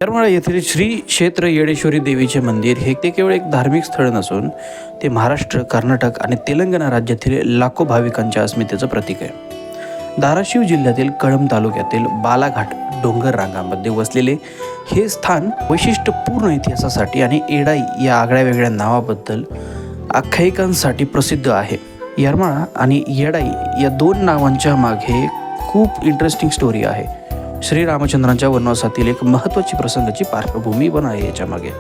येरमाळा येथील श्री क्षेत्र येडेश्वरी देवीचे मंदिर हे केवळ एक धार्मिक स्थळ नसून ते महाराष्ट्र, कर्नाटक आणि तेलंगणा राज्यातील लाखो भाविकांच्या अस्मितेचं प्रतीक आहे। धाराशिव जिल्ह्यातील कळंब तालुक्यातील बालाघाट डोंगर रांगांमध्ये वसलेले हे स्थान वैशिष्ट्यपूर्ण इतिहासासाठी आणि एडाई या आगळ्या वेगळ्या नावाबद्दल आख्यायिकांसाठी प्रसिद्ध आहे। येरमाळा आणि येडाई या दोन नावांच्या मागे खूप इंटरेस्टिंग स्टोरी आहे। श्री रामचंद्रांच्या वनवासातील एक महत्त्वाची प्रसंगाची पार्श्वभूमी पण आहे याच्या मागे।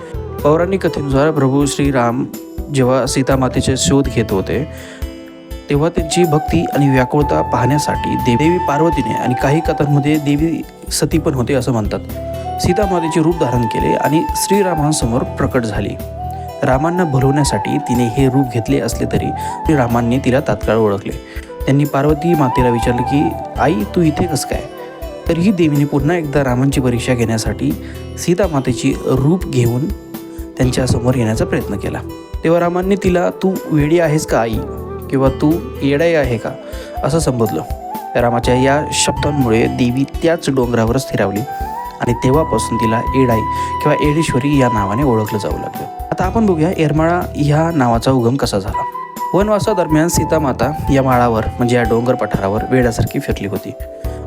पौराणिक कथेनुसार प्रभू श्रीराम जेव्हा सीतामातेचे शोध घेत होते तेव्हा त्यांची भक्ती आणि व्याकुळता पाहण्यासाठी देवी पार्वतीने आणि काही कथांमध्ये देवी सती पण होते असं म्हणतात, सीतामातेचे रूप धारण केले आणि श्रीरामांसमोर प्रकट झाली। रामांना भुलवण्यासाठी तिने हे रूप घेतले असले तरी श्रीरामांनी तिला तात्काळ ओळखले। त्यांनी पार्वती मातेला विचारले की आई तू इथे कसं काय? तर ही देवीने पुन्हा एकदा रामांची परीक्षा घेण्यासाठी सीतामातेची रूप घेऊन त्यांच्यासमोर येण्याचा प्रयत्न केला। तेव्हा रामांनी तिला तू वेडी आहेस का आई, किंवा तू येडाई आहे का असं संबोधलं। रामाच्या या शब्दांमुळे देवी त्याच डोंगरावर स्थिरावली आणि तेव्हापासून तिला एडाई किंवा येडेश्वरी या नावाने ओळखलं जाऊ लागलं। आता आपण बघूया येरमाळा ह्या नावाचा उगम कसा झाला। वनवासादरम्यान सीतामाता या माळावर म्हणजे या डोंगर पठारावर वेड्यासारखी फिरली होती,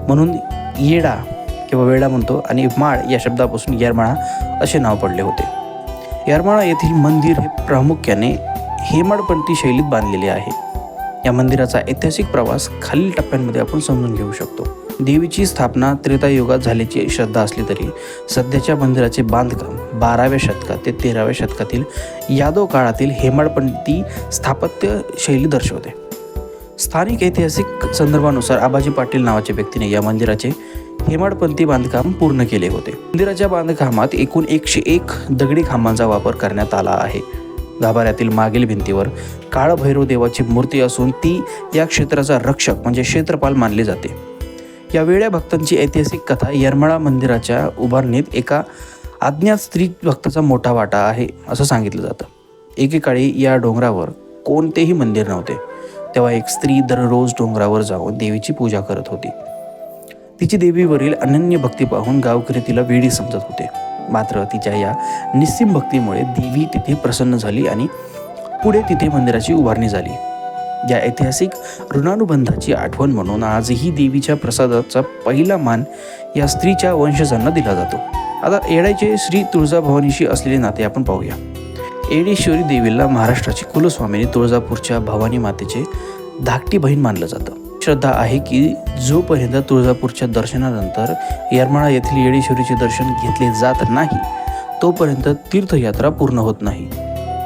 म्हणून येडा किंवा वेडा म्हणतो आणि माळ या शब्दापासून येरमाळा असे नाव पडले होते। येरमाळा येथील मंदिर हे प्रामुख्याने हेमाडपंथी शैलीत बांधलेले आहे। या मंदिराचा ऐतिहासिक प्रवास खालील टप्प्यांमध्ये आपण समजून घेऊ शकतो। देवीची स्थापना त्रेतायुगात झाल्याची श्रद्धा असली तरी सध्याच्या मंदिराचे बांधकाम 12व्या शतकात ते 13व्या शतकातील यादव काळातील हेमाडपंथी स्थापत्य शैली दर्शवते। स्थानिक ऐतिहासिक संदर्भानुसार आबाजी पाटील नावाच्या व्यक्तीने या मंदिराचे हेमाडपंथी बांधकाम पूर्ण केले होते। मंदिराच्या बांधकामात एकूण 101 दगडी खांबांचा वापर करण्यात आला आहे। गाभाऱ्यातील मागील भिंतीवर काळभैरव देवाची मूर्ती असून ती या क्षेत्राचा रक्षक म्हणजे क्षेत्रपाल मानली जाते। या वेड्या भक्तांची ऐतिहासिक कथा येरमाळा मंदिराच्या उभारणीत एका अज्ञात स्त्री भक्ताचा मोठा वाटा आहे असं सांगितलं जातं। एकेकाळी या डोंगरावर कोणतेही मंदिर नव्हते, तेव्हा एक स्त्री दररोज डोंगरावर जाऊन देवीची पूजा करत होती। तिची देवीवरील अनन्य भक्ती पाहून गावकरी तिला वेडी समजत होते, मात्र तिच्या या निस्सीम भक्तीमुळे देवी तिथे प्रसन्न झाली आणि पुढे तिथे मंदिराची उभारणी झाली। या ऐतिहासिक ऋणानुबंधाची आठवण म्हणून आजही देवीच्या प्रसादाचा पहिला मान या स्त्रीच्या वंशजांना दिला जातो। आता येडाईचे श्री तुळजाभवानीशी असलेले नाते आपण पाहूया। येडेश्वरी देवीला महाराष्ट्राची कुलस्वामिनी तुळजापूरच्या भवानी मातेचे धाकटी बहीण मानलं जातं। श्रद्धा आहे की जोपर्यंत तुळजापूरच्या दर्शनानंतर येरमाळा येथील येडेश्वरीचे दर्शन घेतले जात नाही तोपर्यंत तीर्थयात्रा पूर्ण होत नाही।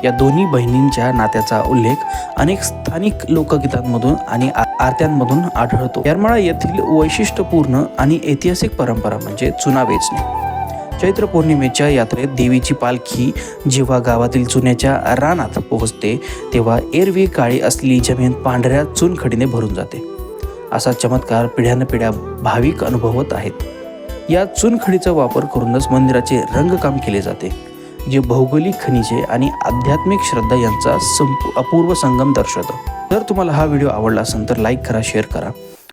या दोन्ही बहिणींच्या नात्याचा उल्लेख अनेक स्थानिक लोकगीतांमधून आणि आरत्यांमधून आढळतो। येरमाळा येथील वैशिष्ट्यपूर्ण आणि ऐतिहासिक परंपरा म्हणजे चुना वेचणे। चैत्र पौर्णिमेच्या यात्रेत देवीची पालखी जेव्हा गावातील चुन्याच्या रानात पोहोचते तेव्हा एरवी काळी असलेली जमीन पांढऱ्या चुनखडीने भरून जाते। असा चमत्कार पिढ्यानपिढ्या भाविक अनुभवत आहेत। या चुनखडीचा वापर करूनच मंदिराचे रंगकाम केले जाते, जे भौगोलिक खनिजे आणि आध्यात्मिक श्रद्धा यांचा अपूर्व संगम दर्शवतं। जर तुम्हाला हा व्हिडिओ आवडला असेल तर लाईक करा, शेअर करा